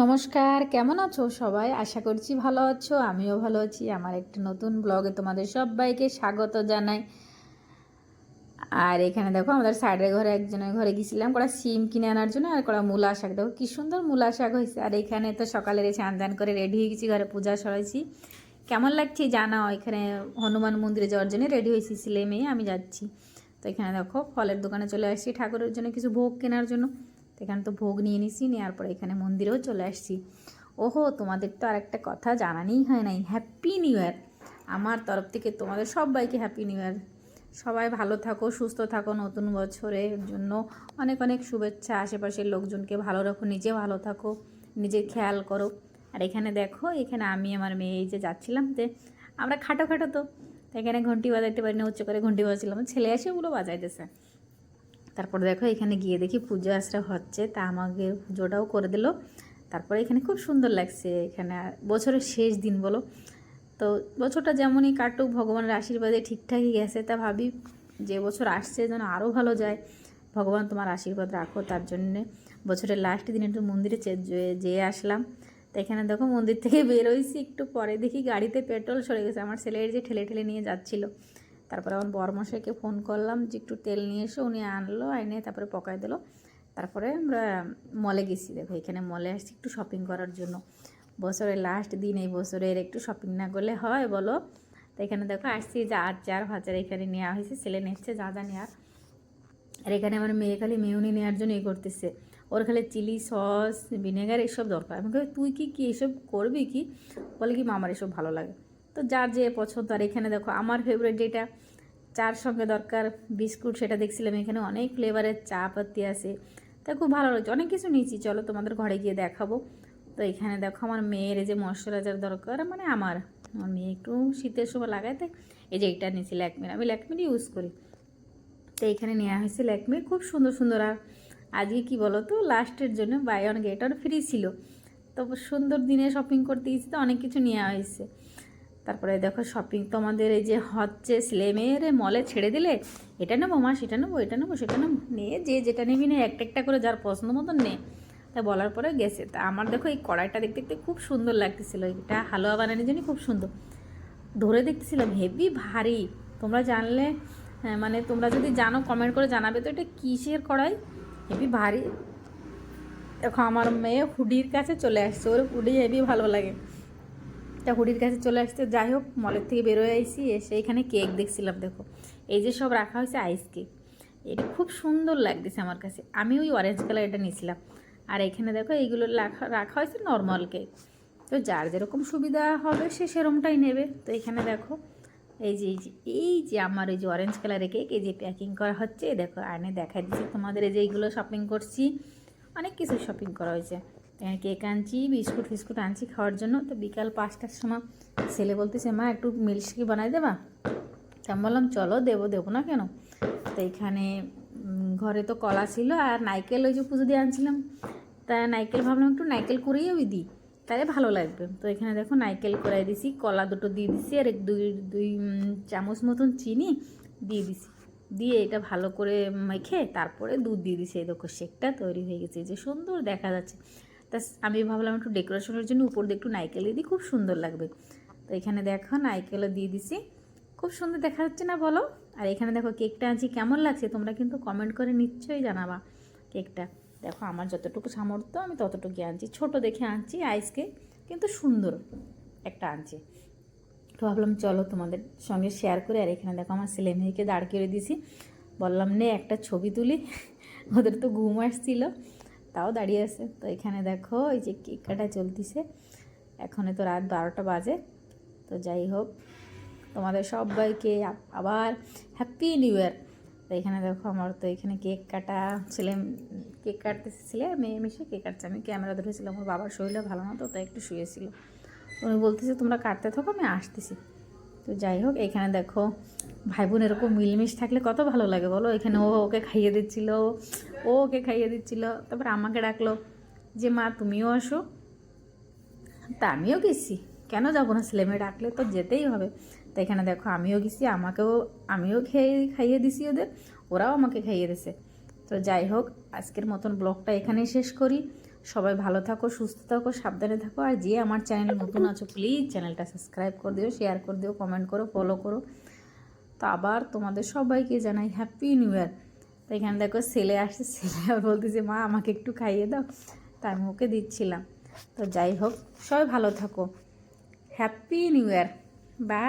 নমস্কার, কেমন আছো সবাই? আশা করছি ভালো আছো। আমিও ভালো আছি। আমার একটা নতুন ব্লগে তোমাদের সবাইকে স্বাগত জানাই। আর এখানে দেখো আমাদের সাইডের ঘরে একজনের ঘরে গেছিলাম কটা সিম কিনে আনার জন্য, আর কটা মূলা শাক। দেখো কি সুন্দর মূলা শাক হয়েছে। আর এখানে তো সকালে স্নান দান করে রেডি হয়ে গেছি, ঘরে পূজা সরাইছি। কেমন লাগছে জানাও। এখানে হনুমান মন্দিরে যাওয়ার জন্য রেডি হয়েছি, ছেলে মেয়ে আমি যাচ্ছি। তো এখানে দেখো ফলের দোকানে চলে আসছি ঠাকুরের জন্য কিছু ভোগ কেনার জন্য। তো এখানে তো ভোগ নিয়ে নিছি, নেওয়ার পরে এখানে মন্দিরেও চলে আসছি। ওহো, তোমাদের তো আর একটা কথা জানানোই হয় নাই, হ্যাপি নিউ ইয়ার। আমার তরফ থেকে তোমাদের সবাইকে হ্যাপি নিউ ইয়ার। সবাই ভালো থাকো, সুস্থ থাকো, নতুন বছরের জন্য অনেক অনেক শুভেচ্ছা। আশেপাশের লোকজনকে ভালো রাখো, নিজে ভালো থাকো, নিজের খেয়াল করো। আর এখানে দেখো, এখানে আমি আমার মেয়ে এই যে যাচ্ছিলাম, যে আমরা খাটো খাটো তো এখানে ঘন্টি বাজাইতে পারি না, উচ্চ করে ঘন্টি বাজাচ্ছিলাম, ছেলে এসে ওগুলো বাজাইতেছে। তারপর দেখো এখানে গিয়ে দেখি পুজো আশ্রা হচ্ছে, তা আমাকে পুজোটাও করে দিল। তারপরে এখানে খুব সুন্দর লাগছে। এখানে বছরের শেষ দিন বলো, তো বছরটা যেমনই কাটুক ভগবানের আশীর্বাদে ঠিকঠাকই গেছে। তা ভাবি যে বছর আসছে যেন আরও ভালো যায়। ভগবান তোমার আশীর্বাদ রাখো। তার জন্যে বছরের লাস্ট দিন একটু মন্দিরে যেয়ে আসলাম। তো এখানে দেখো মন্দির থেকে বেরোইছি, একটু পরে দেখি গাড়িতে পেট্রোল সরে গেছে। আমার ছেলের যে ঠেলে ঠেলে নিয়ে যাচ্ছিলো। তারপরে আমার বরমশাইকে ফোন করলাম যে একটু তেল নিয়ে এসে, উনি আনলো, এনে তারপরে পকায় দিল। তারপরে আমরা মলে গেছি। দেখো এখানে মলে আসছি একটু শপিং করার জন্য। বছরের লাস্ট দিন, এই বছরের একটু শপিং না করলে হয় বলো? তো এখানে দেখো আসছি, যা আচার ভাচার এখানে নেওয়া হয়েছে, ছেলে নিচ্ছে যা যা নেওয়ার। আর এখানে আমার মেয়ে খালি মেয়নি নেওয়ার জন্য করতেছে। ওর খালি চিলি সস ভিনেগার এসব দরকার। আমি বলি তুই কি এসব করবি কি? বলে কি মামার এসব ভালো লাগে। তো যার যে পছন্দ। আর এখানে দেখো আমার ফেভারিট যেটা চার সঙ্গে দরকার বিস্কুট, সেটা দেখছিলাম এখানে অনেক ফ্লেভারের চা পাতি আছে। তা খুব ভালো লাগছে, অনেক কিছু নিয়েছি, চলো তোমাদের ঘরে গিয়ে দেখাবো। তো এখানে দেখো আমার মেয়ের এই যে ময়শ্চারাইজার দরকার, মানে আমার মেয়ে একটু শীতের সময় লাগায়, তাই এই যে এটা নিয়েছি ল্যাকমির, আমি ল্যাকমির ইউজ করি। তো এখানে নেওয়া হয়েছে ল্যাকমির, খুব সুন্দর সুন্দর। আর আজকে কি বলো তো, লাস্টের জন্য buy one get one free ছিল। তো সুন্দর দিনে শপিং করতে গেছি, তো অনেক কিছু নেওয়া হয়েছে। তারপরে দেখো শপিং তো আমাদের এই যে হচ্ছে, ছেলে মেয়েরে মলে ছেড়ে দিলে এটা নেবো মা, সেটা নেবো, এটা নেবো, সেটা নেবো, নিয়ে যে যেটা নেবি না একটা একটা করে যার পছন্দ মতন নে। তা বলার পরে গেছে। তা আমার দেখো এই কড়াইটা দেখতে দেখতে খুব সুন্দর লাগতেছিল। এটা হালুয়া বানানোর জন্য খুব সুন্দর। ধরে দেখতেছিলাম হেভি ভারী। তোমরা জানলে, মানে তোমরা যদি জানো কমেন্ট করে জানাবে তো, এটা কিসের কড়াই, হেভি ভারী। দেখো আমার মেয়ে হুডির কাছে চলে আসছে, ওর হুডি হেভি ভালো লাগে। তা হুডির কাছে চলে আসতে, যাই হোক মলের থেকে বেরোয় আইসি, এসে এখানে কেক দেখছিলাম। দেখো এই যে সব রাখা হয়েছে আইস কেক, এটা খুব সুন্দর লাগতেছে আমার কাছে। আমি ওই অরেঞ্জ কালার এটা নিয়েছিলাম। আর এখানে দেখো এইগুলো রাখা রাখা হয়েছে নর্মাল কেক। তো যার যেরকম সুবিধা হবে সে সেরকমটাই নেবে। তো এখানে দেখো এই যে আমার এই যে অরেঞ্জ কালারের কেক, এই যে প্যাকিং করা হচ্ছে। দেখো আয়নে দেখা দিচ্ছি তোমাদের, এই যে এইগুলো শপিং করছি, অনেক কিছু শপিং করা হয়েছে। কেক আনছি, বিস্কুট ফিস্কুট আনছি খাওয়ার জন্য। তো বিকাল 5টার সময় ছেলে বলতেছে মা একটু মিল্কশেক বানাই দেবা। তা আমি বললাম চলো, দেবো না কেন। তো এখানে ঘরে তো কলা ছিল আর নারকেল, ওই যে পুজো দিয়ে আনছিলাম। তা নারকেল ভাবলাম একটু নারকেল করেই ওই দিই, তাহলে ভালো লাগবে। তো এখানে দেখো নারকেল করাই দিছি, কলা দুটো দিয়ে দিছি, আর দুই চামচ মতন চিনি দিয়ে দিছি। দিয়ে এটা ভালো করে মেখে তারপরে দুধ দিয়ে দিছি। এই দেখো শেকটা তৈরি হয়ে গেছে, যে সুন্দর দেখা যাচ্ছে। তা আমি ভাবলাম একটু ডেকোরেশনের জন্য উপর দিয়ে একটু নারকেল দিয়ে দিই, খুব সুন্দর লাগবে। তো এখানে দেখো নারকেলও দিয়ে দিছি, খুব সুন্দর দেখা যাচ্ছে না বলো? আর এখানে দেখো কেকটা আনছি, কেমন লাগছে তোমরা কিন্তু কমেন্ট করে নিশ্চয়ই জানাবা। কেকটা দেখো আমার যতটুকু সামর্থ্য আমি ততটুকুই আনছি, ছোট দেখে আনছি আইস কেক, কিন্তু সুন্দর একটা আনছি। তো ভাবলাম চলো তোমাদের সঙ্গে শেয়ার করে। আর এখানে দেখো আমার ছেলে মেয়েকে দাঁড় করে দিছি, বললাম নে একটা ছবি তুলি। ওদের তো ঘুম আসছিল, তাও দাঁড়িয়ে আছে। তো এখানে দেখো এই যে কেক কাটা চলতেছে, এখন তো রাত 12টা বাজে। তো যাই হোক তোমাদের সবাইকে আবার হ্যাপি নিউ ইয়ার। তো এখানে দেখো আমার তো এখানে কেক কাটা, ছেলে কেক কাটতেছে, ছেলে আর মেয়ে মিশে কেক কাটছে। আমি ক্যামেরা ধরেছিলাম, আমার বাবার শরীরটা ভালো না, তো তাই একটু শুয়েছিল। উনি বলতেছে তোমরা কাটতে থাকো, আমি আসতেছি। তো যাই হোক এখানে দেখো ভাই বোন এরকম মিলমিশ থাকলে কত ভালো লাগে বলো। এখানে ও ওকে খাইয়ে দিচ্ছিল, ও ওকে খাইয়ে দিচ্ছিল, তারপর আমাকে ডাকলো যে মা তুমিও আসো। তা আমিও গেছি, কেন যাবো না, ছেলেমেয়ে ডাকলে তো যেতেই হবে। তো এখানে দেখো আমিও গেছি, আমিও খাইয়ে দিছি ওদের, ওরাও আমাকে খাইয়ে দিছে। তো যাই হোক আজকের মতন ব্লগটা এখানেই শেষ করি। সবাই ভালো থাকো, সুস্থ থাকো, সাবধানে থাকো। আর যে আমার চ্যানেলে নতুন আছো প্লিজ চ্যানেলটা সাবস্ক্রাইব করে দিও, শেয়ার করে দিও, কমেন্ট করো, ফলো করো। তো আবার তোমাদের সবাইকে জানাই হ্যাপি নিউ ইয়ার। তো এখানে দেখো ছেলে আসছে, ছেলে আর বলতেছে মা আমাকে একটু খাইয়ে দাও, তাই আমি ওকে দিচ্ছিলাম। তো যাই হোক, সবাই ভালো থাকো, হ্যাপি নিউ ইয়ার, বাই।